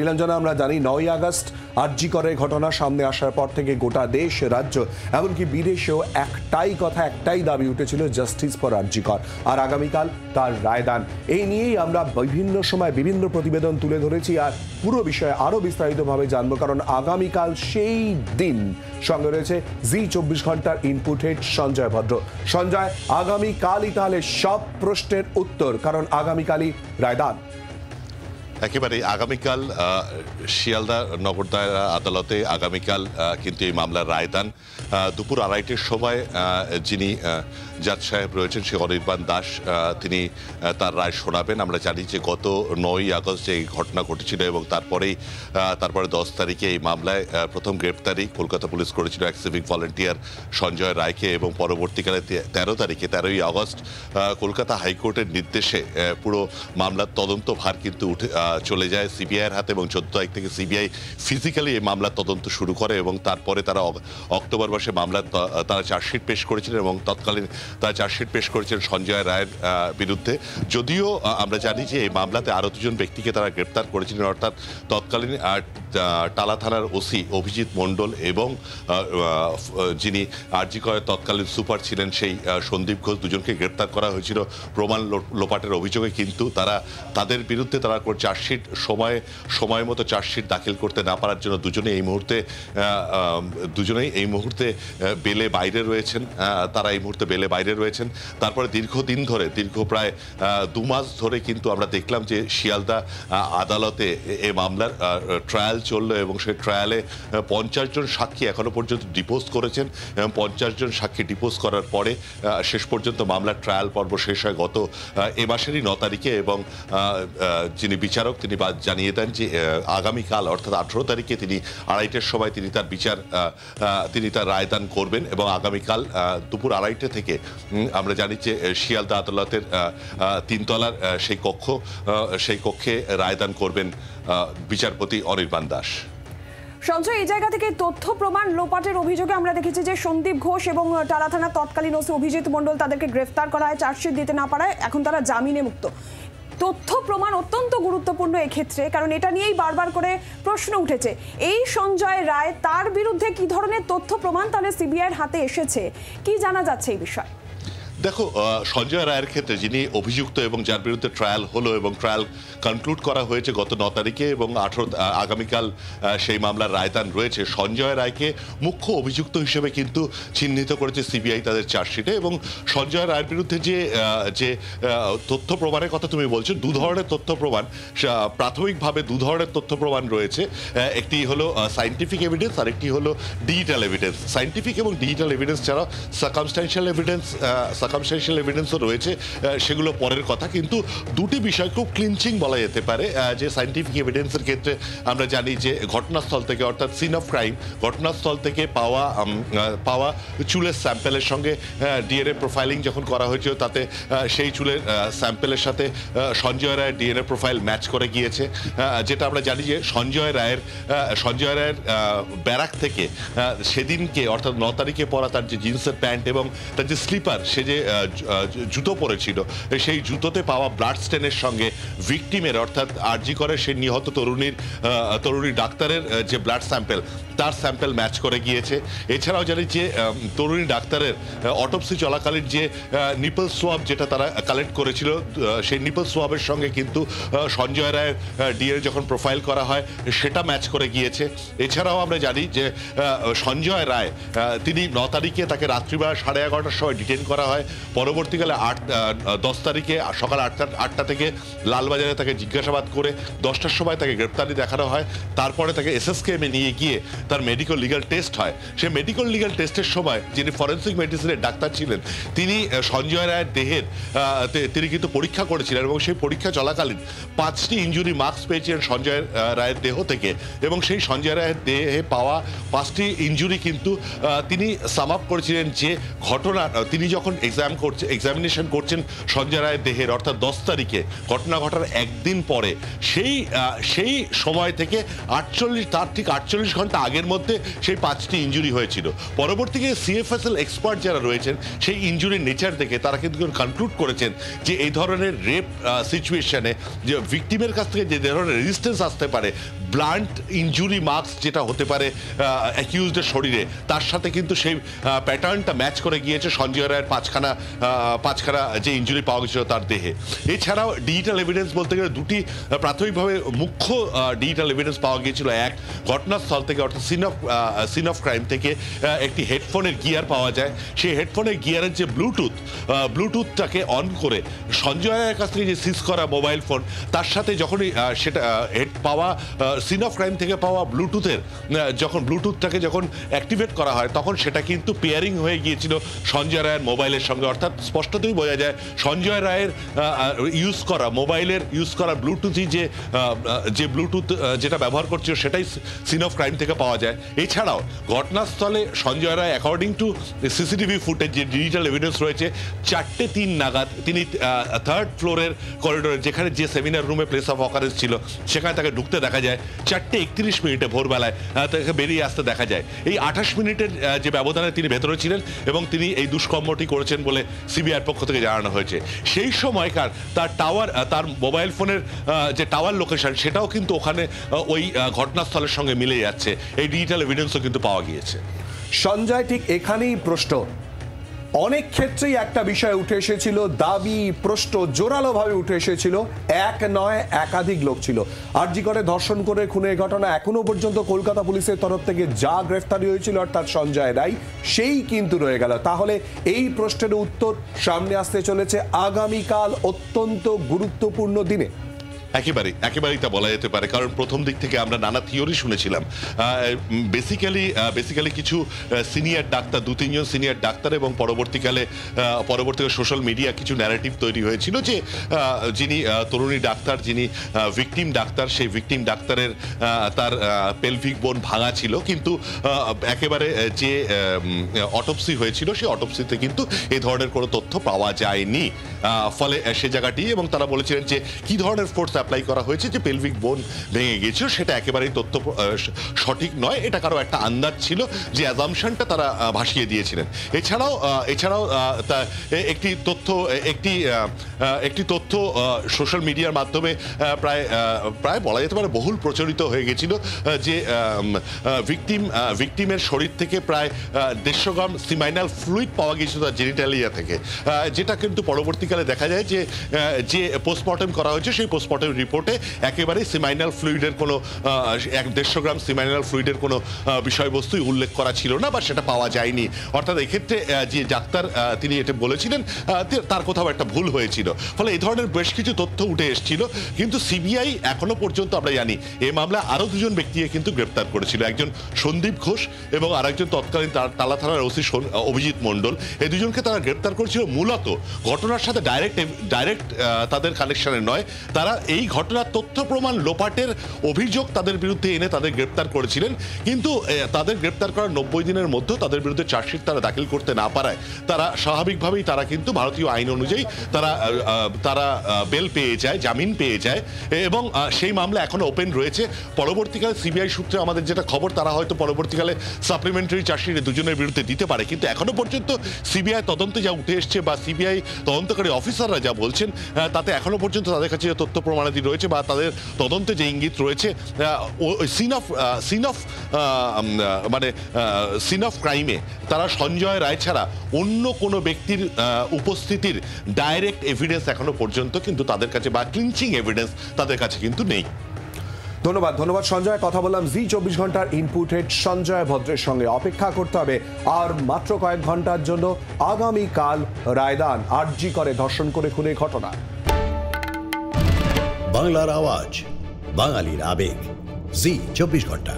নীলাঞ্জনা, আমরা জানি 9ই আগস্ট আরজি করের ঘটনা সামনে আসার পর থেকে গোটা দেশ রাজ্য এমনকি বিদেশেও একটাই কথা একটাই দাবি উঠেছিল, জাস্টিস ফর আরজি কর। আর আগামীকাল তার রায়দান। এই নিয়েই আমরা বিভিন্ন সময় বিভিন্ন প্রতিবেদন তুলে ধরেছি আর পুরো বিষয়ে আরো বিস্তারিতভাবে জানবো, কারণ আগামীকাল সেই দিন। সঙ্গে রয়েছে জি 24 ঘন্টার ইনপুট হেড সঞ্জয় ভদ্র। সঞ্জয়, আগামীকালই তাহলে সব প্রশ্নের উত্তর, কারণ আগামীকালই রায়দান। একেবারে আগামীকাল শিয়ালদা নগর দায়রা আদালতে আগামীকাল কিন্তু এই মামলার রায়দান। দুপুর 2:30টার সময় যিনি জাজ সাহেব রয়েছেন সে অনির্বাণ দাস, তিনি তার রায় শোনাবেন। আমরা জানি যে গত 9ই আগস্ট এই ঘটনা ঘটেছিল এবং তারপরে 10 তারিখে এই মামলায় প্রথম গ্রেপ্তারি কলকাতা পুলিশ করেছিল এক সিভিক ভলেন্টিয়ার সঞ্জয় রায়কে, এবং পরবর্তীকালে 13ই আগস্ট কলকাতা হাইকোর্টের নির্দেশে পুরো মামলার তদন্ত ভার কিন্তু চলে যায় সিবিআইয়ের হাতে, এবং 14 তারিখ থেকে সিবিআই ফিজিক্যালি এই মামলার তদন্ত শুরু করে। এবং তারপরে তারা অক্টোবর মাসে মামলার তারা চার্জশিট পেশ করেছিলেন এবং তৎকালীন তারা চার্জশিট পেশ করেছেন সঞ্জয় রায়ের বিরুদ্ধে। যদিও আমরা জানি যে এই মামলাতে আরও 2জন ব্যক্তিকে তারা গ্রেপ্তার করেছিলেন, অর্থাৎ তৎকালীন টালা থানার ওসি অভিজিৎ মণ্ডল এবং যিনি আরজি করের তৎকালীন সুপার ছিলেন সেই সন্দীপ ঘোষ, দুজনকে গ্রেপ্তার করা হয়েছিল প্রমাণ লোপাটের অভিযোগে। কিন্তু তাদের বিরুদ্ধে তারা চার্জশিট সময় মতো চার্জশিট দাখিল করতে না পারার জন্য দুজনেই এই মুহূর্তে বেলে বাইরে রয়েছেন। তারা এই মুহূর্তে বেলে বাইরে রয়েছেন। তারপরে দীর্ঘ প্রায় 2 মাস ধরে কিন্তু আমরা দেখলাম যে শিয়ালদা আদালতে এ মামলার ট্রায়াল চললো, এবং সেই ট্রায়ালে 50 জন সাক্ষী এখনো পর্যন্ত ডিপোজ করেছেন, এবং 50 জন সাক্ষী ডিপোজ করার পরে শেষ পর্যন্ত মামলার ট্রায়াল পর্ব শেষ হয় গত এ মাসেরই 9 তারিখে। এবং যিনি বিচারক তিনি জানিয়ে দেন যে আগামীকাল অর্থাৎ 18 তারিখে তিনি 2:30টার সময় তিনি তার রায়দান করবেন। এবং আগামীকাল দুপুর 2:30 থেকে আমরা জানি যে শিয়ালদা আদালতের 3 তলার সেই কক্ষে রায়দান করবেন বিচারপতি অনির্বাণ দাস। সঞ্জয়, এই জায়গা থেকে তথ্য প্রমাণ লোপাটের অভিযোগে আমরা দেখেছি যে সন্দীপ ঘোষ এবং টালা থানার তৎকালীন ওসি অভিজিৎ মণ্ডল তাদেরকে গ্রেফতার করা হয়, চার্জশিট দিতে না পারায় এখন তারা জামিনে মুক্ত। তথ্য প্রমাণ অত্যন্ত গুরুত্বপূর্ণ এক্ষেত্রে, কারণ এটা নিয়েই বারবার করে প্রশ্ন উঠেছে। এই সঞ্জয় রায়, তার বিরুদ্ধে কি ধরনের তথ্য প্রমাণ তাহলে সিবিআইয়ের হাতে এসেছে, কি জানা যাচ্ছে এই বিষয়ে? দেখো, সঞ্জয় রায়ের ক্ষেত্রে যিনি অভিযুক্ত এবং যার বিরুদ্ধে ট্রায়াল হলো এবং ট্রায়াল কনক্লুড করা হয়েছে গত 9 তারিখে এবং আগামীকাল সেই মামলার রায়দান রয়েছে। সঞ্জয় রায়কে মুখ্য অভিযুক্ত হিসেবে কিন্তু চিহ্নিত করেছে সিবিআই তাদের চার্জশিটে। এবং সঞ্জয় রায়ের বিরুদ্ধে যে তথ্য প্রমাণের কথা তুমি বলছো, 2 ধরনের তথ্য প্রমাণ, প্রাথমিকভাবে 2 ধরনের তথ্য প্রমাণ রয়েছে। একটি হলো সায়েন্টিফিক এভিডেন্স আর একটি হলো ডিজিটাল এভিডেন্স। সায়েন্টিফিক এবং ডিজিটাল এভিডেন্স ছাড়াও সার্কামস্ট্যান্সিয়াল এভিডেন্সও রয়েছে, সেগুলো পরের কথা। কিন্তু দুটি বিষয় খুব ক্লিনচিং বলা যেতে পারে। যে সায়েন্টিফিক এভিডেন্সের ক্ষেত্রে আমরা জানি যে ঘটনাস্থল থেকে অর্থাৎ সিন অফ ক্রাইম, ঘটনাস্থল থেকে পাওয়া চুলের স্যাম্পেলের সঙ্গে ডিএনএ প্রোফাইলিং যখন করা হয়েছিল, তাতে সেই চুলের স্যাম্পেলের সাথে সঞ্জয় রায়ের ডিএনএ প্রোফাইল ম্যাচ করে গিয়েছে। যেটা আমরা জানি যে সঞ্জয় রায়ের ব্যারাক থেকে সেদিনকে অর্থাৎ 9 তারিখে পরা তার যে জিন্সের প্যান্ট এবং তার যে স্লিপার, সে যে জুতো পরেছিল, সেই জুতোতে পাওয়া ব্লাড স্টেনের সঙ্গে ভিকটিমের অর্থাৎ আরজি করে সেই নিহত তরুণী ডাক্তারের যে ব্লাড স্যাম্পেল, তার স্যাম্পেল ম্যাচ করে গিয়েছে। এছাড়াও জানি যে তরুণী ডাক্তারের অটোপসি চলাকালীন যে নিপল সোয়াব যেটা তারা কালেক্ট করেছিল, সেই নিপল সোয়াবের সঙ্গে কিন্তু সঞ্জয় রায়ের ডিএনএ যখন প্রোফাইল করা হয় সেটা ম্যাচ করে গিয়েছে। এছাড়াও আমরা জানি যে সঞ্জয় রায় তিনি 9 তারিখে তাকে রাত্রিবেলা 11:30টার সময় ডিটেন করা হয়। পরবর্তীকালে 10 তারিখে সকাল 8টা থেকে লালবাজারে তাকে জিজ্ঞাসাবাদ করে 10টার সময় তাকে গ্রেপ্তারি দেখানো হয়। তারপরে তাকে এসএসকেএমে নিয়ে গিয়ে তার মেডিকেল লিগাল টেস্ট হয়। সেই মেডিকেল লিগাল টেস্টের সময় যিনি ফরেন্সিক মেডিসিনের ডাক্তার ছিলেন, তিনি সঞ্জয় রায়ের দেহের তিনি কিন্তু পরীক্ষা করেছিলেন, এবং সেই পরীক্ষা চলাকালীন 5টি ইনজুরি মার্কস পেয়েছিলেন সঞ্জয় রায়ের দেহ থেকে। এবং সেই সঞ্জয় রায়ের দেহে পাওয়া 5টি ইনজুরি কিন্তু তিনি সাম আপ করেছিলেন যে ঘটনা তিনি যখন এক্সামিনেশন করছেন সঞ্জয় রায়ের দেহের, অর্থাৎ 10 তারিখে ঘটনা ঘটার একদিন পরে, সেই সময় থেকে তার ঠিক 48 ঘন্টা আগের মধ্যে সেই 5টি ইনজুরি হয়েছিল। পরবর্তীতে সিএফএসএল এক্সপার্ট যারা রয়েছেন সেই ইনজুরির নেচার দেখে তারা কিন্তু কনক্লুড করেছেন যে এই ধরনের রেপ সিচুয়েশনে যে ভিকটিমের কাছ থেকে যে ধরনের রেজিস্ট্যান্স আসতে পারে, ব্লান্ট ইনজুরি মার্কস যেটা হতে পারে অ্যাকিউজডের শরীরে, তার সাথে কিন্তু সেই প্যাটার্নটা ম্যাচ করে গিয়েছে সঞ্জয় রায়ের পাঁচখানা যে ইনজুরি পাওয়া গেছিল তার দেহে। এছাড়াও ডিজিটাল এভিডেন্স বলতে গেলে দুটি প্রাথমিকভাবে মুখ্য ডিজিটাল এভিডেন্স পাওয়া গিয়েছিল। এক, ঘটনাস্থল থেকে অর্থাৎ সিন অফ ক্রাইম থেকে একটি হেডফোনের গিয়ার পাওয়া যায়। সেই হেডফোনের গিয়ারের যে ব্লুটুথটাকে অন করে সঞ্জয় রায়ের কাছ থেকে যে সিজ করা মোবাইল ফোন, তার সাথে যখনই সেটা সিন অফ ক্রাইম থেকে পাওয়া ব্লুটুথটাকে যখন অ্যাক্টিভেট করা হয়, তখন সেটা কিন্তু পেয়ারিং হয়ে গিয়েছিল সঞ্জয় রায়ের মোবাইলের সঙ্গে। অর্থাৎ স্পষ্টতই বোঝা যায় সঞ্জয় রায়ের মোবাইলের ইউজ করা ব্লুটুথই যে ব্লুটুথ যেটা ব্যবহার করছিল সেটাই সিন অফ ক্রাইম থেকে পাওয়া যায়। এছাড়াও ঘটনাস্থলে Sanjay Roy according to CCTV footage যে ডিজিটাল এভিডেন্স রয়েছে, 4:03 নাগাদ তিনি 3rd ফ্লোরের করিডোরে, যেখানে যে সেমিনার রুমে প্লেস অফ অকারেন্স ছিল, সেখানে তাকে ঢুকতে দেখা যায়। 4:31 ভোরবেলায় তাকে বেরিয়ে আসতে দেখা যায়। এই 28 মিনিটের যে ব্যবধানে তিনি ভেতরে ছিলেন এবং তিনি এই দুষ্কর্মটি করেছেন বলে সিবিআইয়ের পক্ষ থেকে জানানো হয়েছে। সেই সময়কার তার মোবাইল ফোনের যে টাওয়ার লোকেশন, সেটাও কিন্তু ওখানে ওই ঘটনাস্থলের সঙ্গে মিলে যাচ্ছে। এই ডিজিটাল এভিডেন্সও কিন্তু পাওয়া গিয়েছে। সঞ্জয়, ঠিক এখানেই প্রশ্ন, অনেক ক্ষেত্রেই একটা বিষয় উঠে এসেছিল, দাবি প্রশ্ন জোরালোভাবে উঠে এসেছিল, এক নয় একাধিক লোক ছিল। আরজি করে ধর্ষণ করে খুনের ঘটনা এখনো পর্যন্ত কলকাতা পুলিশের তরফ থেকে যা গ্রেফতারি হয়েছিল অর্থাৎ সঞ্জয় রায়, সেই কিন্তু রয়ে গেল। তাহলে এই প্রশ্নের উত্তর সামনে আসতে চলেছে আগামীকাল অত্যন্ত গুরুত্বপূর্ণ দিনে। একেবারেই তা বলা যেতে পারে, কারণ প্রথম দিক থেকে আমরা নানা থিওরি শুনেছিলাম। বেসিক্যালি কিছু সিনিয়র ডাক্তার, 2-3 জন সিনিয়র ডাক্তার, এবং পরবর্তীকালে সোশ্যাল মিডিয়া কিছু ন্যারেটিভ তৈরি হয়েছিল যে যিনি তরুণী ডাক্তার, যিনি ভিকটিম ডাক্তার, সেই ভিকটিম ডাক্তারের তার পেলভিক বোন ভাঙা ছিল, কিন্তু একেবারে যে অটোপসি হয়েছিল সেই অটোপসিতে কিন্তু এই ধরনের কোনো তথ্য পাওয়া যায়নি। ফলে সে জায়গাটি, এবং তারা বলেছিলেন যে কি ধরনের ফোর্স অ্যাপ্লাই করা হয়েছে যে পেলভিক বোন ভেঙে গিয়েছিল, সেটা একেবারেই তথ্য সঠিক নয়। এটা কারো একটা আন্দাজ ছিল, যে অ্যাজাম্পশনটা তারা ভাসিয়ে দিয়েছিলেন। এছাড়াও একটি তথ্য সোশ্যাল মিডিয়ার মাধ্যমে প্রায় বলা যেতে পারে বহুল প্রচলিত হয়ে গেছিল, যে ভিকটিমের শরীর থেকে প্রায় 150 গ্রাম সিমাইনাল ফ্লুইড পাওয়া গিয়েছিল তার জেনিটালিয়া থেকে, যেটা কিন্তু পরবর্তীকালে দেখা যায় যে পোস্টমর্টম করা হয়েছে, সেই পোস্টমর্টম রিপোর্টে একেবারে সিমাইনাল ফ্লুইডের কোনো 150 গ্রাম সিমাইনাল ফ্লুইডের কোনো বিষয়বস্তুই উল্লেখ করা ছিল না, বা সেটা পাওয়া যায়নি। অর্থাৎ এক্ষেত্রে যে ডাক্তার তিনি এটা বলেছিলেন, তার কোথাও একটা ভুল হয়েছিল। ফলে এই ধরনের বেশ কিছু তথ্য উঠে এসেছিল, কিন্তু সিবিআই এখনো পর্যন্ত আমরা জানি এই মামলায় আরো 2 জন ব্যক্তিকে কিন্তু গ্রেপ্তার করেছিল, একজন সন্দীপ ঘোষ এবং আরেকজন তৎকালীন টালা থানার ওসি অভিজিৎ মণ্ডল। এই 2 জনকে তারা গ্রেপ্তার করেছিল মূলত ঘটনার সাথে ডাইরেক্ট তাদের কানেকশনে নয়, তারা এই ঘটনার তথ্য প্রমাণ লোপাটের অভিযোগ তাদের বিরুদ্ধে এনে তাদের গ্রেপ্তার করেছিলেন। কিন্তু তাদের গ্রেপ্তার করার 90 দিনের মধ্যে তাদের বিরুদ্ধে চার্জশিট তারা দাখিল করতে না পারায় তারা স্বাভাবিকভাবেই তারা কিন্তু ভারতীয় আইন অনুযায়ী তারা বেল পেয়ে যায়, জামিন পেয়ে যায়, এবং সেই মামলা এখনো ওপেন রয়েছে। পরবর্তীকালে সিবিআই সূত্রে আমাদের যেটা খবর, তারা হয়তো পরবর্তীকালে সাপ্লিমেন্টারি চার্জশিট 2 জনের বিরুদ্ধে দিতে পারে, কিন্তু এখনো পর্যন্ত সিবিআই তদন্তে যা উঠে এসছে বা সিবিআই তদন্তকারী অফিসাররা যা বলছেন, তাতে এখনো পর্যন্ত তাদের কাছে যে তথ্য প্রমাণাদি রয়েছে বা তাদের তদন্তে যে ইঙ্গিত রয়েছে, সিন অফ ক্রাইমে তারা সঞ্জয় রায় ছাড়া অন্য কোনো ব্যক্তির উপস্থিতির ডাইরেক্ট এভিডেন্স এখনো পর্যন্ত কিন্তু তাদের কাছে, বা ক্লিনচিং এভিডেন্স তাদের কাছে কিন্তু নেই। ধন্যবাদ সঞ্জয়। কথা বললাম জি 24 ঘন্টার ইনপুট হেড সঞ্জয় ভদ্রের সঙ্গে। অপেক্ষা করতে হবে আর মাত্র কয়েক ঘন্টার জন্য আগামীকাল রায়দান আরজি করে ধর্ষণ করে খুনের ঘটনা। বাংলার আওয়াজ, বাঙালির আবেগ, জি 24 ঘন্টা।